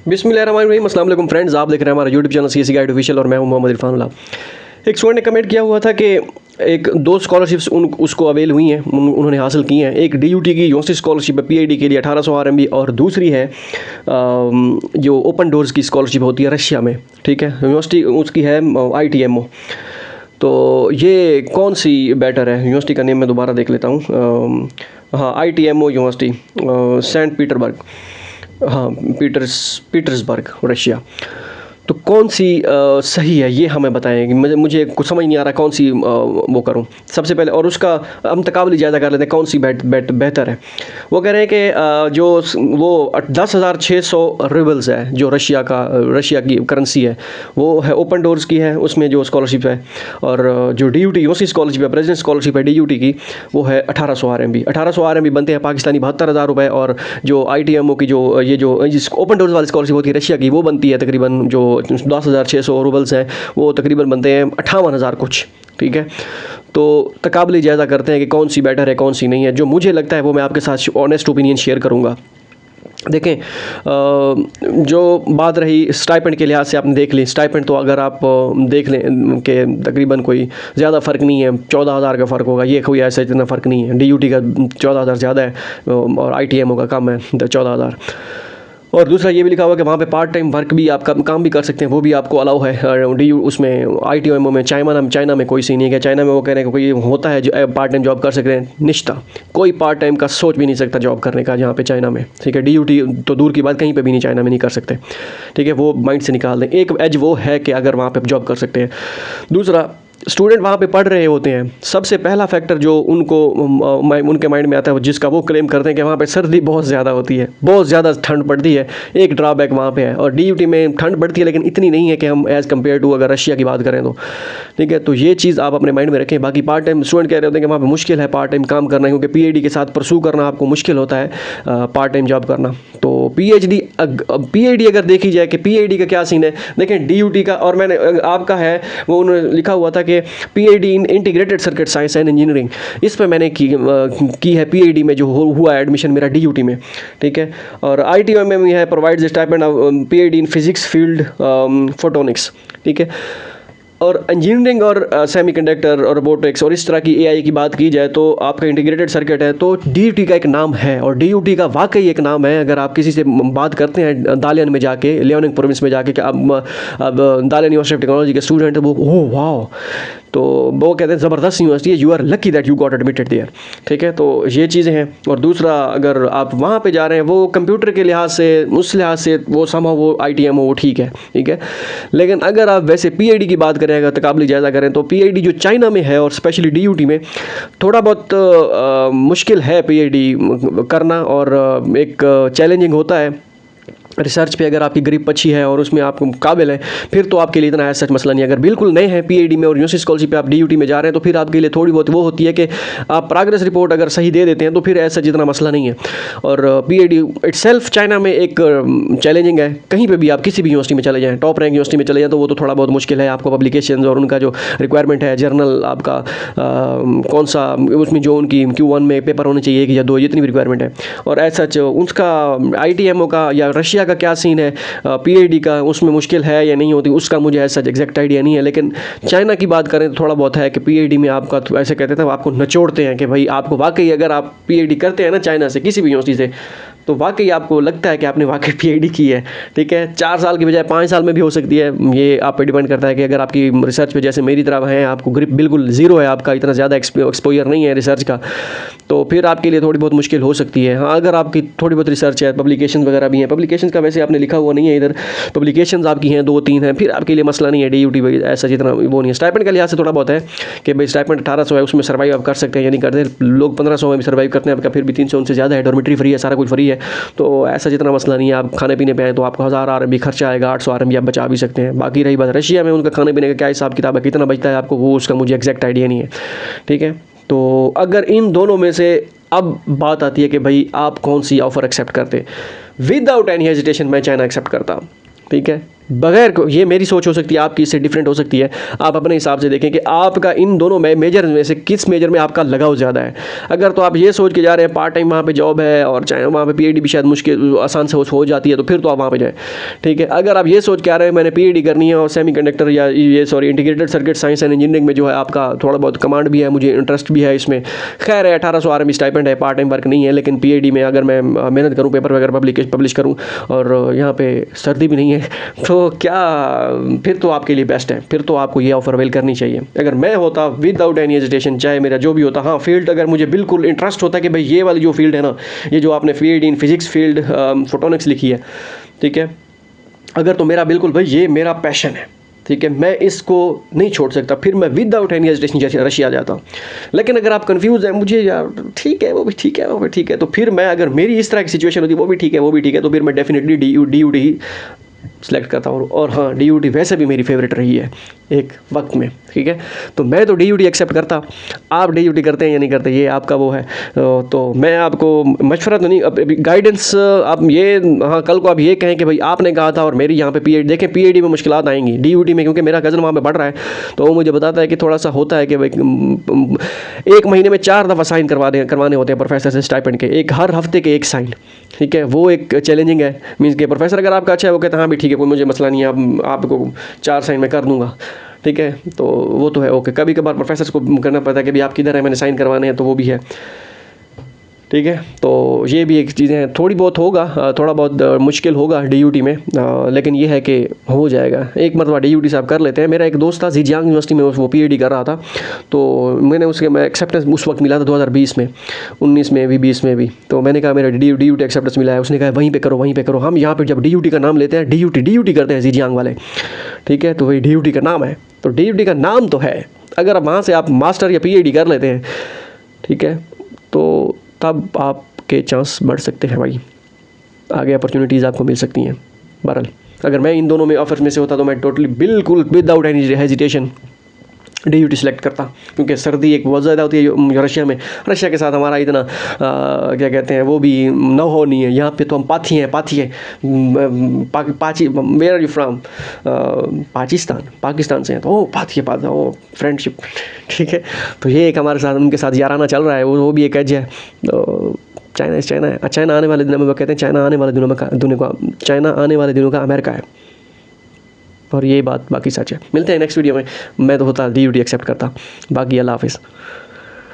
बिस्मिल्लाहिर्रहमानिर्रहीम। अस्सलाम वालेकुम फ्रेंड्स, आप देख रहे हैं हमारा YouTube channel CSE guide official और मैं हूं मोहम्मद इरफान। एक स्टूडेंट ने कमेंट किया हुआ था कि एक दो स्कॉलरशिप्स उसको अवेल हुई हैं, उन्होंने हासिल की हैं। एक डीयूटी की यूनिवर्सिटी स्कॉलरशिप है पीआईडी के लिए 1800 आरएमबी, और दूसरी है जो ओपन डोर्स की स्कॉलरशिप होती है रशिया में। ठीक है, यूनिवर्सिटी उसकी है ITMO। तो ये कौन सी बेटर है? यूनिवर्सिटी का नेम मैं दोबारा देख लेता हूँ। हाँ, ITMO यूनिवर्सिटी, सेंट पीटर्सबर्ग, हाँ पीटर्सबर्ग, रशिया। तो कौन सी सही है ये हमें बताएं कि मुझे कुछ समझ नहीं आ रहा कौन सी वो करूं सबसे पहले, और उसका हम तकाबली ज़्यादा कर लेते हैं कौन सी बेहतर है। वो कह रहे हैं कि जो वो 10,600 रूबल्स है जो रशिया की करेंसी है, वो है ओपन डोर्स की है, उसमें जो स्कॉलरशिप है। और जो DUT यूनिवर्सिटी स्कॉलरशिप है, प्रेसिडेंट स्कॉलरशिप है DUT की, वो है 1800 आरएमबी। 1800 आरएमबी बनते हैं पाकिस्तानी 72,000 रुपये। और जो ITMO की जो ओपन डोर्स वाली स्कॉलरशिप होती है रशिया की, वो बनती है तकरीबन जो 10,600 रूबल्स हैं, वो तकरीबन बनते हैं 58,000 कुछ। ठीक है, तो तकाबली जायज़ा करते हैं कि कौन सी बेटर है कौन सी नहीं है। जो मुझे लगता है वो मैं आपके साथ ऑनेस्ट ओपिनियन शेयर करूँगा। देखें, जो बात रही स्टाइपेंड के लिहाज से, आपने देख ली स्टाइपेंड, तो अगर आप देख लें कि तकरीबन कोई ज़्यादा फ़र्क नहीं है, 14,000 का फ़र्क होगा। ये कोई ऐसा इतना फ़र्क नहीं है। DUT का 14,000 ज़्यादा है और ITMO का कम है 14,000। और दूसरा ये भी लिखा हुआ है कि वहाँ पे पार्ट टाइम वर्क भी आप काम भी कर सकते हैं, वो भी आपको अलाउ है। उसमें ITMO में चाइना में कोई सीन नहीं है। चाइना में वो कह रहे हैं कि कोई होता है जो पार्ट टाइम जॉब कर सकते हैं, निश्ता कोई पार्ट टाइम का सोच भी नहीं सकता जॉब करने का जहाँ पे चाइना में। ठीक है, DUT तो दूर की बात, कहीं पे भी नहीं, चाइना में नहीं कर सकते। ठीक है, वो माइंड से निकाल दें। एक एज वो है कि अगर वहाँ पर जॉब कर सकते हैं। दूसरा, स्टूडेंट वहाँ पे पढ़ रहे होते हैं, सबसे पहला फैक्टर जो उनके माइंड में आता है, जिसका वो क्लेम करते हैं कि वहाँ पे सर्दी बहुत ज़्यादा होती है, बहुत ज़्यादा ठंड पड़ती है। एक ड्रॉबैक वहाँ पे है। और DUT में ठंड पड़ती है लेकिन इतनी नहीं है कि हम एज़ कम्पेयर टू अगर रशिया की बात करें तो। ठीक है, तो ये चीज़ आप अपने माइंड में रखें। बाकी पार्ट टाइम स्टूडेंट कह रहे होते हैं कि वहाँ पर मुश्किल है पार्ट टाइम काम करना, क्योंकि PhD के साथ परसू करना आपको मुश्किल होता है पार्ट टाइम जॉब करना। तो PhD अगर देखी जाए कि PhD का क्या सीन है, देखें DUT का, और मैंने आपका है वो उन्होंने लिखा हुआ था कि PhD in integrated circuit science and engineering, इस पर मैंने की है PhD में, जो हुआ है एडमिशन मेरा DUT में। ठीक है, और ITMO में भी है provides stipend PhD in physics field photonics. ठीक है, और इंजीनियरिंग और सेमीकंडक्टर और रोबोटिक्स और इस तरह की AI की बात की जाए तो आपका इंटीग्रेटेड सर्किट है, तो DUT का एक नाम है। और DUT का वाकई एक नाम है। अगर आप किसी से बात करते हैं दालियन में जाके, लियोनिंग प्रोविंस में जाके, कि अब दालियन यूनिवर्सिटी ऑफ टेक्नोलॉजी के स्टूडेंट, वो ओह वाह, तो वो कहते हैं ज़बरदस्त यूनिवर्सिटी है, you are lucky that you got admitted there. ठीक है, तो ये चीज़ें हैं। और दूसरा, अगर आप वहाँ पे जा रहे हैं, वो कंप्यूटर के लिहाज से, उस लिहाज से वो वो ITMO वो ठीक है। ठीक है, लेकिन अगर आप वैसे PhD की बात करें, अगर तकाबली जायज़ा करें, तो PhD जो चाइना में है और स्पेशली DUT में थोड़ा बहुत मुश्किल है PhD करना, और एक चैलेंजिंग होता है। रिसर्च पे अगर आपकी ग्रिप अच्छी है और उसमें आप काबिल हैं, फिर तो आपके लिए इतना ऐसा मसला नहीं है। अगर बिल्कुल नए हैं PhD में और यूनिवर्सिटी स्कॉलरशिप पे आप DUT में जा रहे हैं, तो फिर आपके लिए थोड़ी बहुत वो होती है कि आप प्रोग्रेस रिपोर्ट अगर सही दे देते हैं तो फिर ऐसा जितना मसला नहीं है। और PhD इटसेल्फ चाइना में एक चैलेंजिंग है। कहीं पर भी आप किसी भी यूनिवर्सिटी में चले जाएँ, टॉप रैंक यूनिवर्सिटी में चले जाएँ, तो वो तो थोड़ा बहुत मुश्किल है। आपको पब्लिकेशन और उनका जो रिक्वायरमेंट है, जर्नल आपका कौन सा, उसमें जो उनकी Q1 में पेपर होने चाहिए 1 या 2, जितनी भी रिक्वायरमेंट है। और ऐसा उसका ITMO का या रशिया का क्या सीन है PhD का, उसमें मुश्किल है या नहीं होती, उसका मुझे ऐसा एग्जैक्ट आइडिया नहीं है। लेकिन चाइना की बात करें तो थोड़ा बहुत है कि PhD में आपका तो ऐसे कहते थे, आपको नचोड़ते हैं कि भाई आपको वाकई, अगर आप PhD करते हैं ना चाइना से किसी भी यूनिवर्सिटी से, तो वाकई आपको लगता है कि आपने वाकई PhD की है। ठीक है, 4 साल की बजाय 5 साल में भी हो सकती है। ये आप पे डिपेंड करता है कि अगर आपकी रिसर्च पे जैसे मेरी तरह है, आपको ग्रिप बिल्कुल ज़ीरो है, आपका इतना ज़्यादा एक्सपोजर नहीं है रिसर्च का, तो फिर आपके लिए थोड़ी बहुत मुश्किल हो सकती है। हाँ, अगर आपकी थोड़ी बहुत रिसर्च है, पब्लिकेशन वगैरह भी हैं, पब्लिकेशन का वैसे आपने लिखा हुआ नहीं है इधर, पब्लिकेशन आपकी हैं 2-3 हैं, फिर आपके लिए मसला नहीं है। DUT ऐसा जितना वो नहीं है। स्टाइपेंड का लिहाज से थोड़ा बहुत है कि भाई स्टाइपेंड 1800 है, उसमें सर्वाइव आप कर सकते हैं या नहीं करते। लोग 1500 में भी सर्वाइव करते हैं, आपका फिर भी 300 उनसे ज़्यादा है। डॉर्मेटरी फ्री है, सारा कुछ फ्री है, तो ऐसा जितना मसला नहीं है। आप खाने पीने पे आए तो आपको 1000 आरएमबी खर्चा आएगा, 800 आरएमबी आप बचा भी सकते हैं। बाकी रही बात रशिया में, उनका खाने पीने का क्या हिसाब किताब है, कितना बचता है आपको, वो उसका मुझे एग्जैक्ट आइडिया नहीं है। ठीक है, तो अगर इन दोनों में से अब बात आती है कि भाई आप कौन सी ऑफ़र एक्सेप्ट करते, विदाउट एनी हेजिटेशन मैं चाइना एक्सेप्ट करता। ठीक है, बगैर ये मेरी सोच हो सकती है, आपकी इससे डिफरेंट हो सकती है। आप अपने हिसाब से देखें कि आपका इन दोनों मेजर में से किस मेजर में आपका लगाव ज़्यादा है। अगर तो आप ये सोच के जा रहे हैं पार्ट टाइम वहाँ पे जॉब है और चाहे वहाँ पे पीएचडी भी शायद मुश्किल आसान से हो जाती है, तो फिर तो आप वहाँ पे जाएँ, ठीक है। अगर आप ये सोच के आ रहे हैं मैंने पीएचडी करनी है और सेमीकंडक्टर या ये integrated circuit science and engineering में जो है आपका थोड़ा बहुत कमांड भी है, मुझे इंटरेस्ट भी है इसमें, खैर है 1800 आरएम स्टाइपेंड है, पार्ट टाइम वर्क नहीं है, लेकिन पीएचडी में अगर मैं मेहनत करूँ, पेपर वगैरह पब्लिश करूँ और यहाँ पे सर्दी भी नहीं है, तो क्या फिर तो आपके लिए बेस्ट है, फिर तो आपको ये ऑफर अवेल करनी चाहिए। अगर मैं होता विदाउट एनी हेजिटेशन, चाहे मेरा जो भी होता, हाँ फील्ड अगर मुझे बिल्कुल इंटरेस्ट होता कि भाई ये वाली जो फील्ड है ना, ये जो आपने field in physics field photonics लिखी है, ठीक है, अगर तो मेरा बिल्कुल भाई ये मेरा पैशन है, ठीक है, मैं इसको नहीं छोड़ सकता, फिर मैं विदाउट एनी हेजिटेशन रशिया जाता। लेकिन अगर आप कंफ्यूज हैं, मुझे यार ठीक है वो भी ठीक है वो भी ठीक है, तो फिर मैं अगर मेरी इस तरह की सिचुएशन होती वो भी ठीक है वो भी ठीक है, तो फिर मैं डेफिनेटली DUT ही सेलेक्ट करता हूँ। और हाँ, DUT वैसे भी मेरी फेवरेट रही है एक वक्त में, ठीक है, तो मैं तो DUT एक्सेप्ट करता। आप DUT करते हैं या नहीं करते ये आपका वो है, तो मैं आपको मशवरा तो नहीं, अब गाइडेंस आप ये, हाँ कल को आप ये कहें कि भाई आपने कहा था और मेरी यहाँ पे पीएचडी, देखें पीएचडी में मुश्किलात आएंगी, DUT में क्योंकि मेरा कज़न वहाँ पे पढ़ रहा है, तो वो मुझे बताता है कि थोड़ा सा होता है कि भाई 1 महीने में 4 दफ़ा साइन करवाने होते हैं प्रोफेसर से स्टाइपेंड के, एक हर हफ्ते के 1 साइन, ठीक है, वो एक चैलेंजिंग है। मीन्स के प्रोफेसर अगर आपका अच्छा है वो कहता है हाँ भी ठीक है कोई मुझे मसला नहीं है, अब आपको 4 साइन मैं कर दूंगा, ठीक है, तो वो तो है ओके। कभी कभार प्रोफेसर को करना पड़ता है कि भाई आप किधर है, मैंने साइन करवाने हैं, तो वो भी है, ठीक है। तो ये भी एक चीज़ें हैं, थोड़ी बहुत होगा, थोड़ा बहुत मुश्किल होगा DUT में, लेकिन ये है कि हो जाएगा। एक मरतबा DUT से आप कर लेते हैं। मेरा एक दोस्त था जियांग यूनिवर्सिटी में, वो PhD कर रहा था, तो मैं एक्सेप्टेंस उस वक्त मिला था 2020 में, 19 में भी 20 में भी, तो मैंने कहा मेरा DUT एक्सेप्टेंस मिला है। उसने कहा वहीं पर करो। हम यहाँ पर जब DUT का नाम लेते हैं DUT करते हैं जियांग वाले, ठीक है, तो वही DUT का नाम है, तो DUT का नाम तो है। अगर वहाँ से आप मास्टर या PhD कर लेते हैं, ठीक है, तो तब आपके चांस बढ़ सकते हैं भाई, आगे अपॉर्चुनिटीज़ आपको मिल सकती हैं। बहरहाल अगर मैं इन दोनों में ऑफर्स में से होता तो मैं टोटली बिल्कुल without any hesitation DUT select करता, क्योंकि सर्दी एक बहुत ज़्यादा होती है रशिया के साथ हमारा इतना क्या कहते हैं वो भी know-how नहीं है। यहाँ पे तो हम पाथी हैं where are you from, Pakistan से हैं, तो पाथी ओ फ्रेंडशिप, ठीक है, तो ये एक हमारे साथ उनके साथ याराना चल रहा है, वो भी एक एज है। तो चाइना आने वाले दिनों में वो कहते हैं चाइना आने वाले दिनों का अमेरिका है, और ये बात बाकी सच है। मिलते हैं नेक्स्ट वीडियो में। मैं तो होता DUT एक्सेप्ट करता, बाकी अल्लाह हाफिज़।